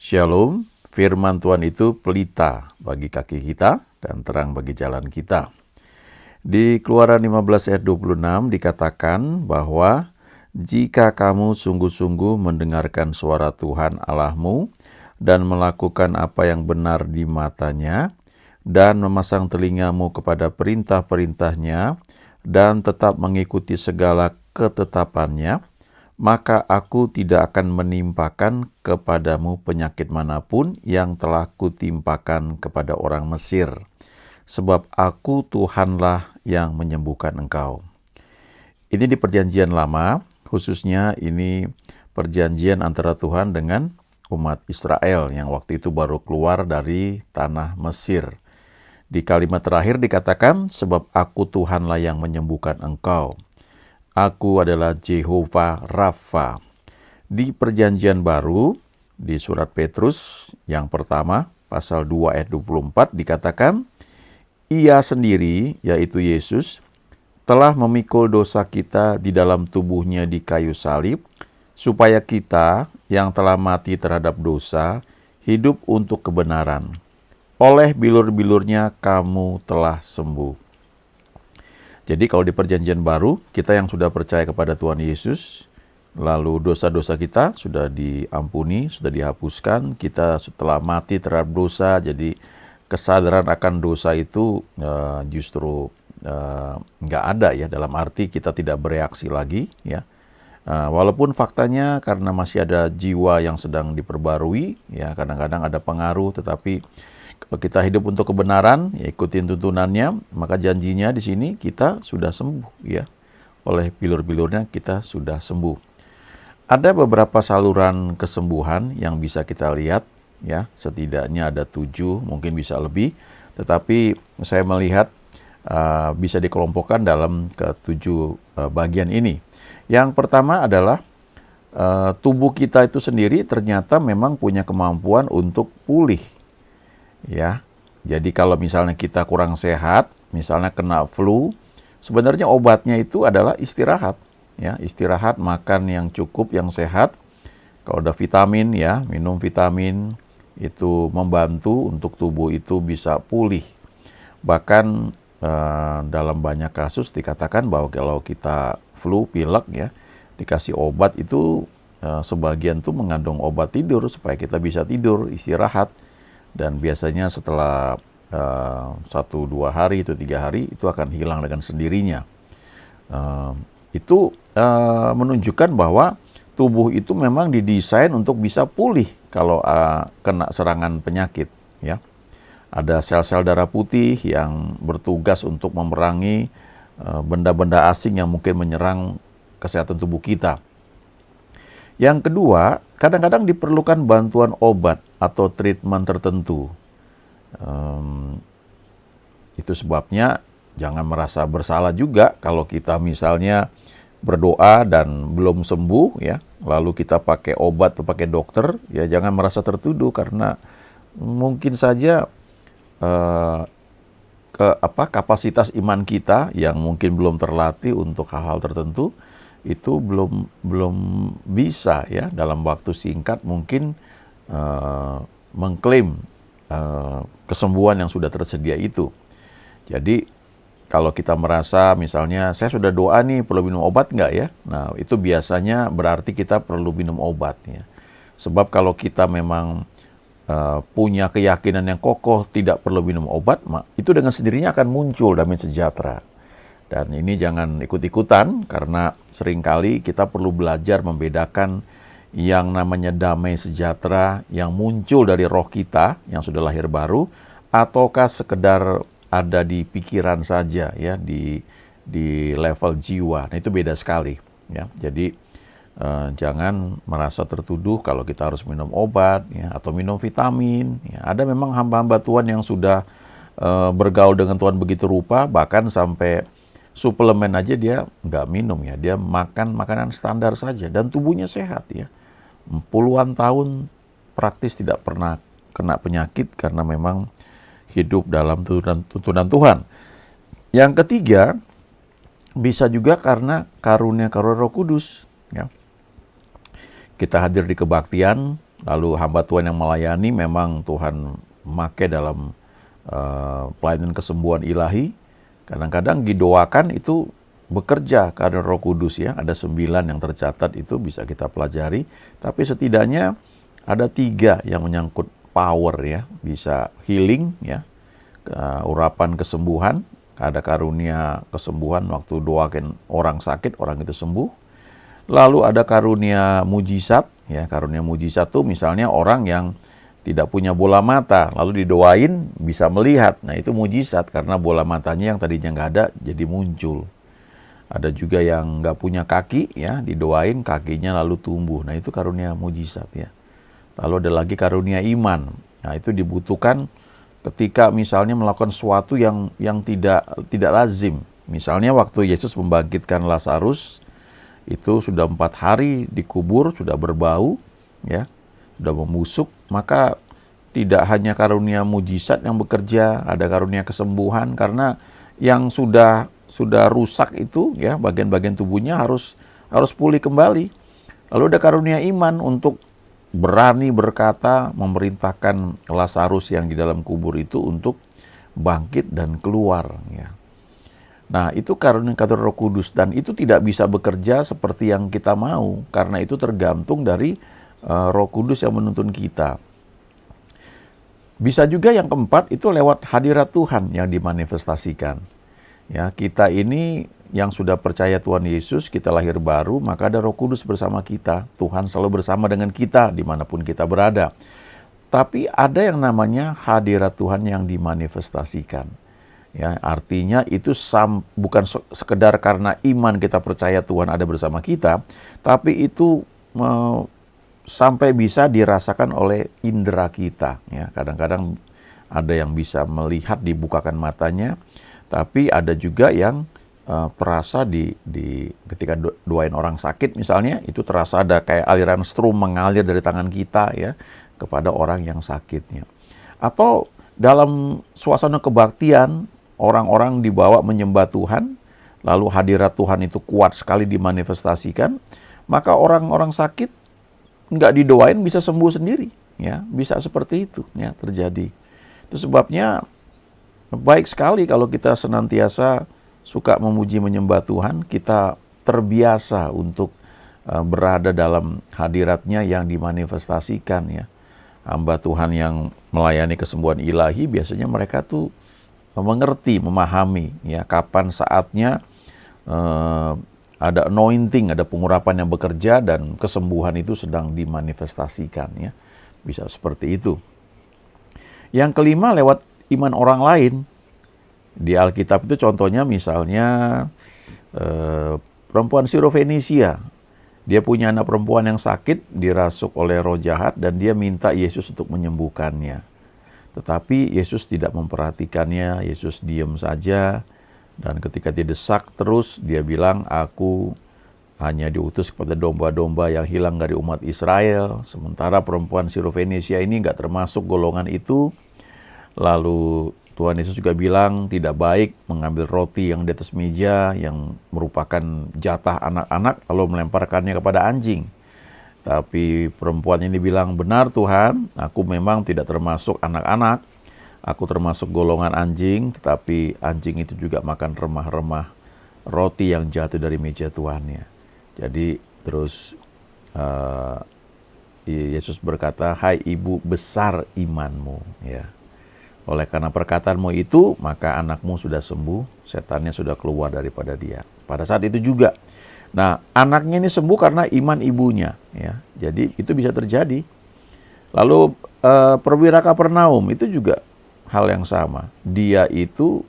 Shalom, firman Tuhan itu pelita bagi kaki kita dan terang bagi jalan kita. Di Keluaran 15 ayat 26 dikatakan bahwa jika kamu sungguh-sungguh mendengarkan suara Tuhan Allahmu dan melakukan apa yang benar di matanya dan memasang telingamu kepada perintah-perintahnya dan tetap mengikuti segala ketetapannya, maka aku tidak akan menimpakan kepadamu penyakit manapun yang telah kutimpakan kepada orang Mesir. Sebab aku Tuhanlah yang menyembuhkan engkau. Ini di perjanjian lama, khususnya ini perjanjian antara Tuhan dengan umat Israel yang waktu itu baru keluar dari tanah Mesir. Di kalimat terakhir dikatakan, sebab aku Tuhanlah yang menyembuhkan engkau. Aku adalah Jehovah Rafa. Di perjanjian baru, di surat Petrus yang pertama, pasal 2 ayat 24 dikatakan, Ia sendiri, yaitu Yesus, telah memikul dosa kita di dalam tubuhnya di kayu salib, supaya kita yang telah mati terhadap dosa, hidup untuk kebenaran. Oleh bilur-bilurnya kamu telah sembuh. Jadi kalau di perjanjian baru, kita yang sudah percaya kepada Tuhan Yesus, lalu dosa-dosa kita sudah diampuni, sudah dihapuskan, kita setelah mati terhadap dosa, jadi kesadaran akan dosa itu justru nggak ada ya, dalam arti kita tidak bereaksi lagi ya. Walaupun faktanya karena masih ada jiwa yang sedang diperbarui, ya kadang-kadang ada pengaruh, tetapi kalau kita hidup untuk kebenaran, ya ikutin tuntunannya, maka janjinya di sini kita sudah sembuh ya. Oleh bilur-bilurnya kita sudah sembuh. Ada beberapa saluran kesembuhan yang bisa kita lihat ya, setidaknya ada 7, mungkin bisa lebih, tetapi saya melihat bisa dikelompokkan dalam ke-7 bagian ini. Yang pertama adalah tubuh kita itu sendiri ternyata memang punya kemampuan untuk pulih. Ya, jadi kalau misalnya kita kurang sehat, misalnya kena flu, sebenarnya obatnya itu adalah istirahat. Ya, istirahat, makan yang cukup, yang sehat. Kalau ada vitamin, ya minum vitamin, itu membantu untuk tubuh itu bisa pulih. Bahkan dalam banyak kasus dikatakan bahwa kalau kita flu, pilek, ya dikasih obat itu sebagian tuh mengandung obat tidur supaya kita bisa tidur, istirahat. Dan biasanya setelah 1-2 hari atau 3 hari itu akan hilang dengan sendirinya. Itu menunjukkan bahwa tubuh itu memang didesain untuk bisa pulih kalau kena serangan penyakit. Ya, ada sel-sel darah putih yang bertugas untuk memerangi benda-benda asing yang mungkin menyerang kesehatan tubuh kita. Yang kedua, kadang-kadang diperlukan bantuan obat atau treatment tertentu. Itu sebabnya jangan merasa bersalah juga kalau kita misalnya berdoa dan belum sembuh ya, lalu kita pakai obat atau pakai dokter, ya jangan merasa tertuduh karena mungkin saja kapasitas iman kita yang mungkin belum terlatih untuk hal-hal tertentu itu belum bisa ya dalam waktu singkat mungkin mengklaim kesembuhan yang sudah tersedia itu. Jadi kalau kita merasa misalnya saya sudah doa nih, perlu minum obat nggak ya? Nah itu biasanya berarti kita perlu minum obat ya. Sebab kalau kita memang punya keyakinan yang kokoh tidak perlu minum obat, itu dengan sendirinya akan muncul damai sejahtera. Dan ini jangan ikut-ikutan karena seringkali kita perlu belajar membedakan yang namanya damai sejahtera yang muncul dari roh kita yang sudah lahir baru ataukah sekedar ada di pikiran saja ya, di level jiwa. Nah itu beda sekali ya. Jadi jangan merasa tertuduh kalau kita harus minum obat ya, atau minum vitamin ya. Ada memang hamba-hamba Tuhan yang sudah bergaul dengan Tuhan begitu rupa, bahkan sampai suplemen aja dia nggak minum ya, dia makan makanan standar saja dan tubuhnya sehat ya. Puluhan tahun praktis tidak pernah kena penyakit karena memang hidup dalam tuntunan Tuhan. Yang ketiga, bisa juga karena karunia Roh Kudus ya. Kita hadir di kebaktian, Lalu hamba Tuhan yang melayani memang Tuhan memakai dalam pelayanan kesembuhan ilahi. Kadang-kadang didoakan itu bekerja karena Roh Kudus ya. Ada 9 yang tercatat itu bisa kita pelajari. Tapi setidaknya ada 3 yang menyangkut power ya. Bisa healing ya, urapan kesembuhan. Ada karunia kesembuhan waktu doakan orang sakit, orang itu sembuh. Lalu ada karunia mujizat ya. Karunia mujizat tuh misalnya orang yang tidak punya bola mata, lalu didoain bisa melihat. Nah itu mujizat karena bola matanya yang tadinya nggak ada jadi muncul. Ada juga yang nggak punya kaki ya, didoain kakinya lalu tumbuh. Nah itu karunia mujizat ya. Lalu ada lagi karunia iman. Nah itu dibutuhkan ketika misalnya melakukan sesuatu yang tidak lazim. Misalnya waktu Yesus membangkitkan Lazarus, itu sudah 4 hari dikubur, sudah berbau, ya, sudah membusuk, maka tidak hanya karunia mujizat yang bekerja, ada karunia kesembuhan karena yang sudah rusak itu, ya, bagian-bagian tubuhnya harus pulih kembali. Lalu ada karunia iman untuk berani berkata, memerintahkan Lazarus yang di dalam kubur itu untuk bangkit dan keluar, ya. Nah, itu karunia Roh Kudus dan itu tidak bisa bekerja seperti yang kita mau karena itu tergantung dari Roh Kudus yang menuntun kita. Bisa juga yang keempat itu lewat hadirat Tuhan yang dimanifestasikan. Ya, kita ini yang sudah percaya Tuhan Yesus, kita lahir baru, maka ada Roh Kudus bersama kita. Tuhan selalu bersama dengan kita dimanapun kita berada. Tapi ada yang namanya hadirat Tuhan yang dimanifestasikan. Ya, artinya itu bukan sekedar karena iman kita percaya Tuhan ada bersama kita, tapi itu sampai bisa dirasakan oleh indera kita. Ya, kadang-kadang ada yang bisa melihat, dibukakan matanya, tapi ada juga yang terasa ketika doain orang sakit misalnya, itu terasa ada kayak aliran strum mengalir dari tangan kita ya kepada orang yang sakitnya. Atau dalam suasana kebaktian, orang-orang dibawa menyembah Tuhan, lalu hadirat Tuhan itu kuat sekali dimanifestasikan, maka orang-orang sakit nggak didoain bisa sembuh sendiri, ya, bisa seperti itu, ya, terjadi. Itu sebabnya baik sekali kalau kita senantiasa suka memuji menyembah Tuhan, kita terbiasa untuk berada dalam hadiratnya yang dimanifestasikan, ya. Hamba Tuhan yang melayani kesembuhan ilahi biasanya mereka tuh mengerti, memahami ya kapan saatnya ada anointing, ada pengurapan yang bekerja dan kesembuhan itu sedang dimanifestasikan ya. Bisa seperti itu. Yang kelima lewat iman orang lain. Di Alkitab itu contohnya misalnya perempuan Sirofenisia. Dia punya anak perempuan yang sakit, dirasuk oleh roh jahat dan dia minta Yesus untuk menyembuhkannya. Tetapi Yesus tidak memperhatikannya, Yesus diam saja. Dan ketika dia desak terus, dia bilang, aku hanya diutus kepada domba-domba yang hilang dari umat Israel. Sementara perempuan Sirofenisia ini nggak termasuk golongan itu. Lalu Tuhan Yesus juga bilang, tidak baik mengambil roti yang di atas meja, yang merupakan jatah anak-anak, lalu melemparkannya kepada anjing. Tapi perempuan ini bilang, benar Tuhan, aku memang tidak termasuk anak-anak. Aku termasuk golongan anjing, tetapi anjing itu juga makan remah-remah roti yang jatuh dari meja tuannya. Jadi terus Yesus berkata, hai ibu, besar imanmu. Ya. Oleh karena perkataanmu itu, maka anakmu sudah sembuh, setannya sudah keluar daripada dia. Pada saat itu juga, nah, anaknya ini sembuh karena iman ibunya, ya. Jadi itu bisa terjadi. Lalu perwira Kapernaum itu juga hal yang sama. Dia itu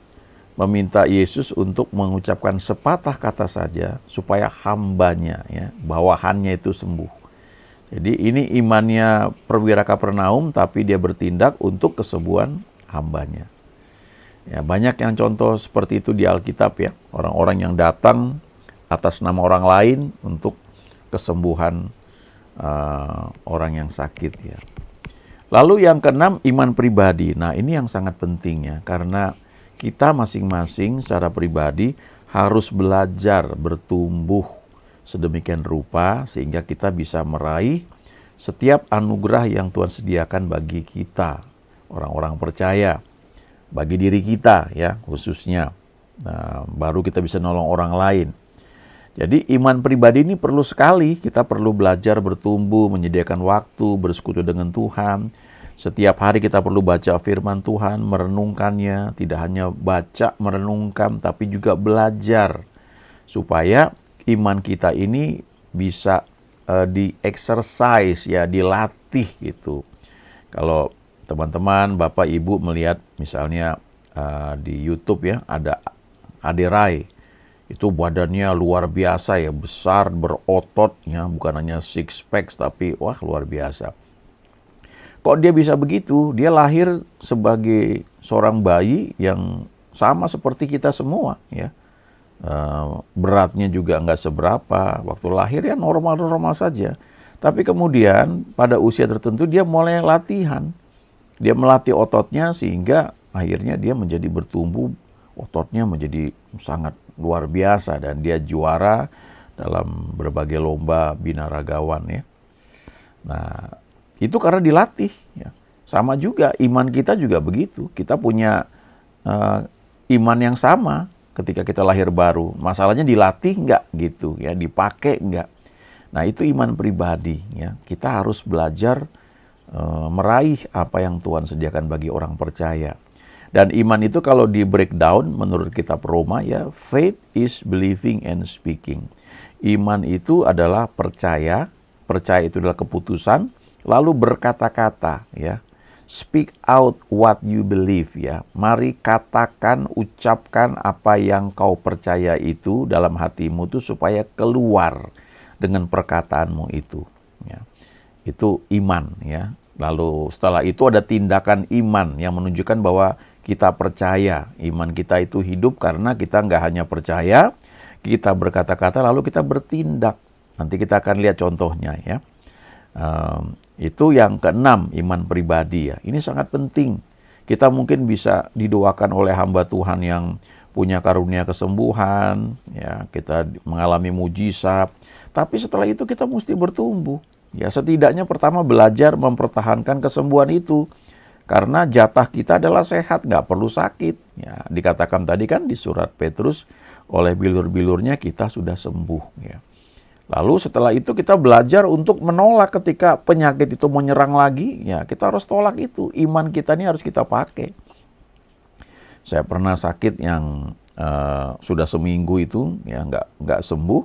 meminta Yesus untuk mengucapkan sepatah kata saja supaya hambanya, ya, bawahannya itu sembuh. Jadi ini imannya perwira Kapernaum, tapi dia bertindak untuk kesembuhan hambanya. Ya, banyak yang contoh seperti itu di Alkitab ya. Orang-orang yang datang atas nama orang lain untuk kesembuhan orang yang sakit ya. Lalu yang keenam, iman pribadi. Nah, ini yang sangat penting ya, karena kita masing-masing secara pribadi harus belajar bertumbuh sedemikian rupa sehingga kita bisa meraih setiap anugerah yang Tuhan sediakan bagi kita, orang-orang percaya, bagi diri kita ya khususnya. Nah, baru kita bisa nolong orang lain. Jadi iman pribadi ini perlu sekali, kita perlu belajar bertumbuh, menyediakan waktu, bersekutu dengan Tuhan. Setiap hari kita perlu baca firman Tuhan, merenungkannya, tidak hanya baca, merenungkan, tapi juga belajar. Supaya iman kita ini bisa di-exercise, ya, dilatih gitu. Kalau teman-teman, Bapak, Ibu melihat misalnya di YouTube ya, ada Ade Rai. Itu badannya luar biasa ya, besar, berotot ya, bukan hanya six pack tapi wah luar biasa. Kok dia bisa begitu? Dia lahir sebagai seorang bayi yang sama seperti kita semua ya. Beratnya juga nggak seberapa, waktu lahir ya normal-normal saja. Tapi kemudian pada usia tertentu dia mulai latihan. Dia melatih ototnya sehingga akhirnya dia menjadi bertumbuh, ototnya menjadi sangat luar biasa dan dia juara dalam berbagai lomba binaragawan ya. Nah, itu karena dilatih ya. Sama juga iman kita juga begitu. Kita punya iman yang sama ketika kita lahir baru. Masalahnya dilatih enggak gitu ya, dipakai enggak. Nah, itu iman pribadi ya. Kita harus belajar meraih apa yang Tuhan sediakan bagi orang percaya. Dan iman itu kalau di breakdown menurut kitab Roma ya, faith is believing and speaking. Iman itu adalah percaya, percaya itu adalah keputusan, lalu berkata-kata ya. Speak out what you believe ya. Mari katakan, ucapkan apa yang kau percaya itu dalam hatimu itu supaya keluar dengan perkataanmu itu ya. Itu iman ya. Lalu setelah itu ada tindakan iman yang menunjukkan bahwa kita percaya, iman kita itu hidup karena kita nggak hanya percaya, kita berkata-kata lalu kita bertindak. Nanti kita akan lihat contohnya ya. Itu yang keenam, iman pribadi ya. Ini sangat penting. Kita mungkin bisa didoakan oleh hamba Tuhan yang punya karunia kesembuhan, ya, kita mengalami mujizat. Tapi setelah itu kita mesti bertumbuh. Ya, setidaknya pertama belajar mempertahankan kesembuhan itu. Karena jatah kita adalah sehat, nggak perlu sakit. Ya, dikatakan tadi kan di surat Petrus, oleh bilur-bilurnya kita sudah sembuh. Ya. Lalu setelah itu kita belajar untuk menolak ketika penyakit itu menyerang lagi. Ya, kita harus tolak itu. Iman kita ini harus kita pakai. Saya pernah sakit yang sudah seminggu itu, ya nggak sembuh.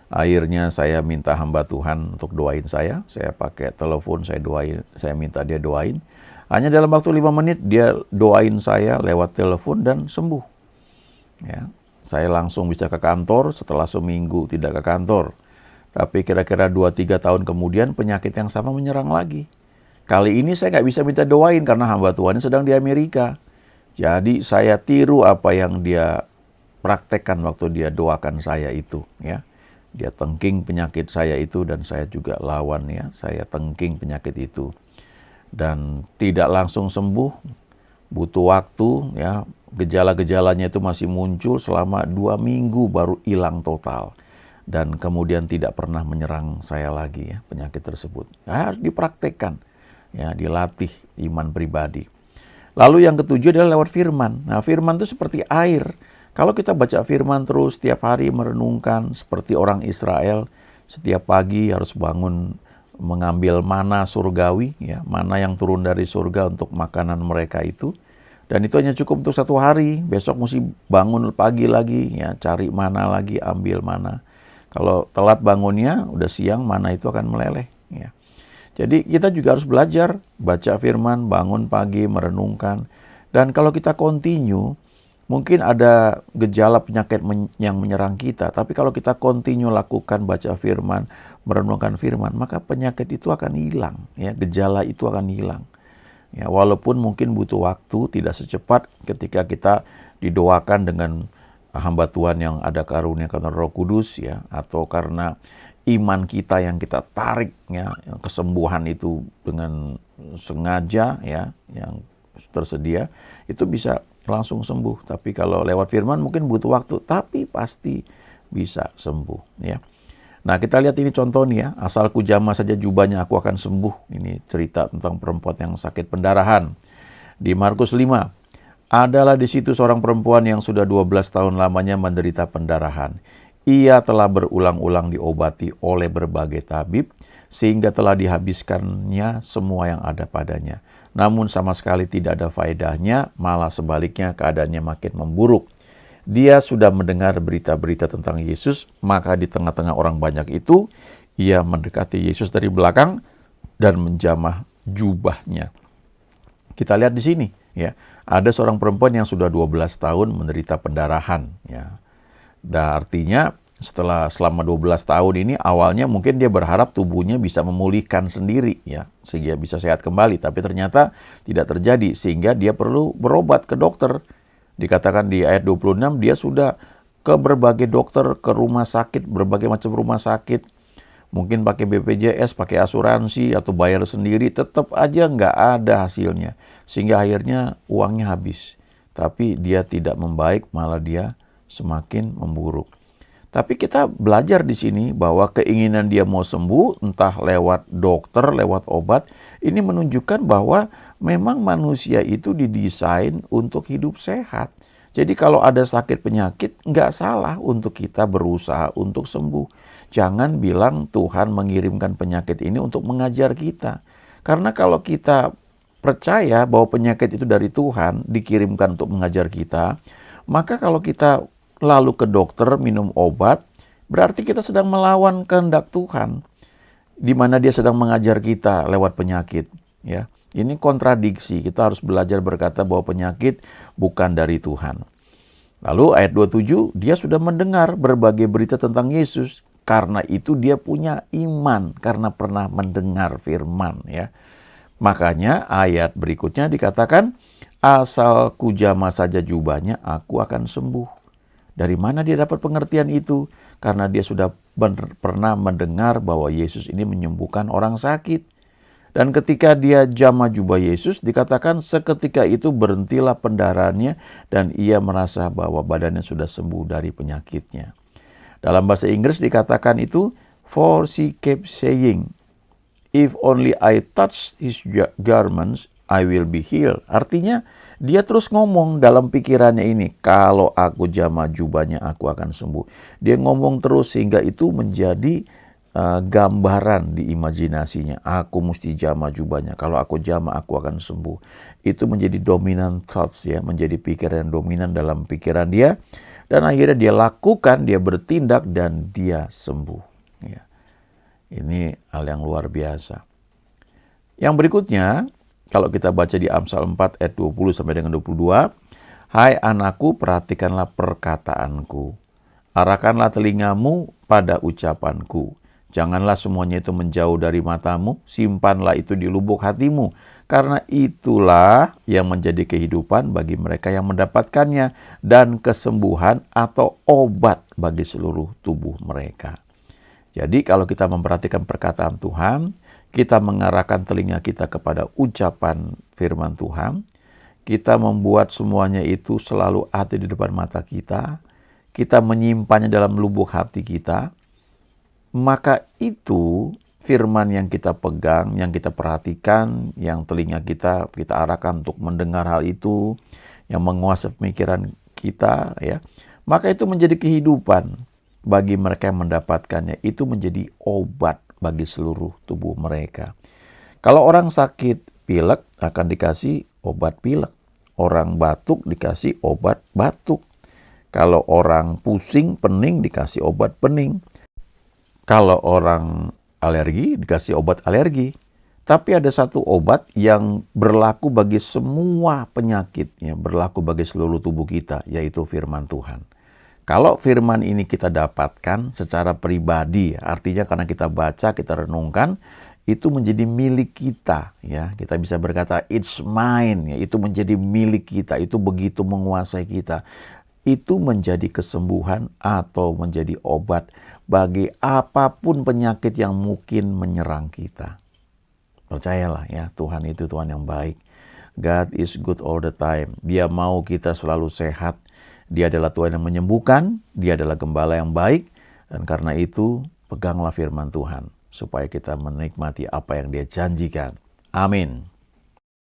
Akhirnya saya minta hamba Tuhan untuk doain saya. Saya pakai telepon, saya doain, saya minta dia doain. Hanya dalam waktu 5 menit dia doain saya lewat telepon dan sembuh. Ya, saya langsung bisa ke kantor setelah seminggu tidak ke kantor. Tapi kira-kira 2-3 tahun kemudian penyakit yang sama menyerang lagi. Kali ini saya nggak bisa minta doain karena hamba Tuhan sedang di Amerika. Jadi saya tiru apa yang dia praktekkan waktu dia doakan saya itu. Ya, dia tengking penyakit saya itu dan saya juga lawan ya. Saya tengking penyakit itu. Dan tidak langsung sembuh, butuh waktu ya, gejala-gejalanya itu masih muncul selama 2 minggu baru hilang total. Dan kemudian tidak pernah menyerang saya lagi ya, penyakit tersebut. Ya, harus dipraktekkan, ya, dilatih iman pribadi. Lalu yang ketujuh adalah lewat firman. Nah, firman itu seperti air. Kalau kita baca firman terus setiap hari merenungkan seperti orang Israel, setiap pagi harus bangun mengambil mana surgawi, ya, mana yang turun dari surga untuk makanan mereka itu. Dan itu hanya cukup untuk 1 hari. Besok mesti bangun pagi lagi, ya, cari mana lagi, ambil mana. Kalau telat bangunnya, udah siang, mana itu akan meleleh. Ya. Jadi kita juga harus belajar baca firman, bangun pagi, merenungkan. Dan kalau kita continue, mungkin ada gejala penyakit yang menyerang kita. Tapi kalau kita continue lakukan baca firman, merenungkan firman, maka penyakit itu akan hilang, ya, gejala itu akan hilang. Ya, walaupun mungkin butuh waktu, tidak secepat ketika kita didoakan dengan hamba Tuhan yang ada karunia karena Roh Kudus, ya, atau karena iman kita yang kita tarik, ya, kesembuhan itu dengan sengaja, ya, yang tersedia, itu bisa langsung sembuh. Tapi kalau lewat firman mungkin butuh waktu, tapi pasti bisa sembuh, ya. Nah, kita lihat ini contoh nih ya, asal ku jamah saja jubahnya aku akan sembuh. Ini cerita tentang perempuan yang sakit pendarahan. Di Markus 5, adalah di situ seorang perempuan yang sudah 12 tahun lamanya menderita pendarahan. Ia telah berulang-ulang diobati oleh berbagai tabib, sehingga telah dihabiskannya semua yang ada padanya. Namun sama sekali tidak ada faedahnya, malah sebaliknya keadaannya makin memburuk. Dia sudah mendengar berita-berita tentang Yesus, maka di tengah-tengah orang banyak itu, ia mendekati Yesus dari belakang dan menjamah jubahnya. Kita lihat di sini, ya, ada seorang perempuan yang sudah 12 tahun menderita pendarahan, ya. Dan artinya selama 12 tahun ini awalnya mungkin dia berharap tubuhnya bisa memulihkan sendiri, ya, sehingga bisa sehat kembali, tapi ternyata tidak terjadi sehingga dia perlu berobat ke dokter. Dikatakan di ayat 26 dia sudah ke berbagai dokter, ke rumah sakit, berbagai macam rumah sakit. Mungkin pakai BPJS, pakai asuransi, atau bayar sendiri, tetap aja nggak ada hasilnya. Sehingga akhirnya uangnya habis. Tapi dia tidak membaik, malah dia semakin memburuk. Tapi kita belajar di sini bahwa keinginan dia mau sembuh, entah lewat dokter, lewat obat, ini menunjukkan bahwa memang manusia itu didesain untuk hidup sehat. Jadi kalau ada sakit penyakit, nggak salah untuk kita berusaha untuk sembuh. Jangan bilang Tuhan mengirimkan penyakit ini untuk mengajar kita. Karena kalau kita percaya bahwa penyakit itu dari Tuhan, dikirimkan untuk mengajar kita, maka kalau kita lalu ke dokter minum obat, berarti kita sedang melawan kehendak Tuhan, di mana Dia sedang mengajar kita lewat penyakit. Ya, ini kontradiksi. Kita harus belajar berkata bahwa penyakit bukan dari Tuhan. Lalu ayat 27, dia sudah mendengar berbagai berita tentang Yesus. Karena itu dia punya iman, karena pernah mendengar firman, ya. Makanya ayat berikutnya dikatakan, asal ku jamah saja jubahnya, aku akan sembuh. Dari mana dia dapat pengertian itu? Karena dia sudah pernah mendengar bahwa Yesus ini menyembuhkan orang sakit. Dan ketika dia jamah jubah Yesus, dikatakan seketika itu berhentilah pendarahannya dan ia merasa bahwa badannya sudah sembuh dari penyakitnya. Dalam bahasa Inggris dikatakan itu, for she kept saying, if only I touch his garments, I will be healed. Artinya, dia terus ngomong dalam pikirannya ini, kalau aku jamah jubahnya, aku akan sembuh. Dia ngomong terus sehingga itu menjadi gambaran di imajinasinya. Aku mesti jamah jubahnya. Kalau aku jamah, aku akan sembuh. Itu menjadi dominant thoughts, ya, menjadi pikiran yang dominan dalam pikiran dia. Dan akhirnya dia lakukan, dia bertindak, dan dia sembuh. Ya. Ini hal yang luar biasa. Yang berikutnya, kalau kita baca di Amsal 4 ayat 20 sampai dengan 22, hai anakku, perhatikanlah perkataanku. Arahkanlah telingamu pada ucapanku. Janganlah semuanya itu menjauh dari matamu, simpanlah itu di lubuk hatimu. Karena itulah yang menjadi kehidupan bagi mereka yang mendapatkannya dan kesembuhan atau obat bagi seluruh tubuh mereka. Jadi kalau kita memperhatikan perkataan Tuhan, kita mengarahkan telinga kita kepada ucapan firman Tuhan, kita membuat semuanya itu selalu ada di depan mata kita, kita menyimpannya dalam lubuk hati kita, maka itu firman yang kita pegang, yang kita perhatikan, yang telinga kita arahkan untuk mendengar hal itu, yang menguasai pemikiran kita, ya, maka itu menjadi kehidupan bagi mereka yang mendapatkannya. Itu menjadi obat bagi seluruh tubuh mereka. Kalau orang sakit pilek akan dikasih obat pilek. Orang batuk dikasih obat batuk. Kalau orang pusing, pening dikasih obat pening. Kalau orang alergi dikasih obat alergi. Tapi ada satu obat yang berlaku bagi semua penyakitnya, berlaku bagi seluruh tubuh kita, yaitu firman Tuhan. Kalau firman ini kita dapatkan secara pribadi, artinya karena kita baca, kita renungkan, itu menjadi milik kita, ya. Kita bisa berkata it's mine, ya. Itu menjadi milik kita, itu begitu menguasai kita. Itu menjadi kesembuhan atau menjadi obat bagi apapun penyakit yang mungkin menyerang kita. Percayalah, ya, Tuhan itu Tuhan yang baik. God is good all the time. Dia mau kita selalu sehat. Dia adalah Tuhan yang menyembuhkan, Dia adalah gembala yang baik, dan karena itu Peganglah firman Tuhan supaya kita menikmati apa yang Dia janjikan. Amin.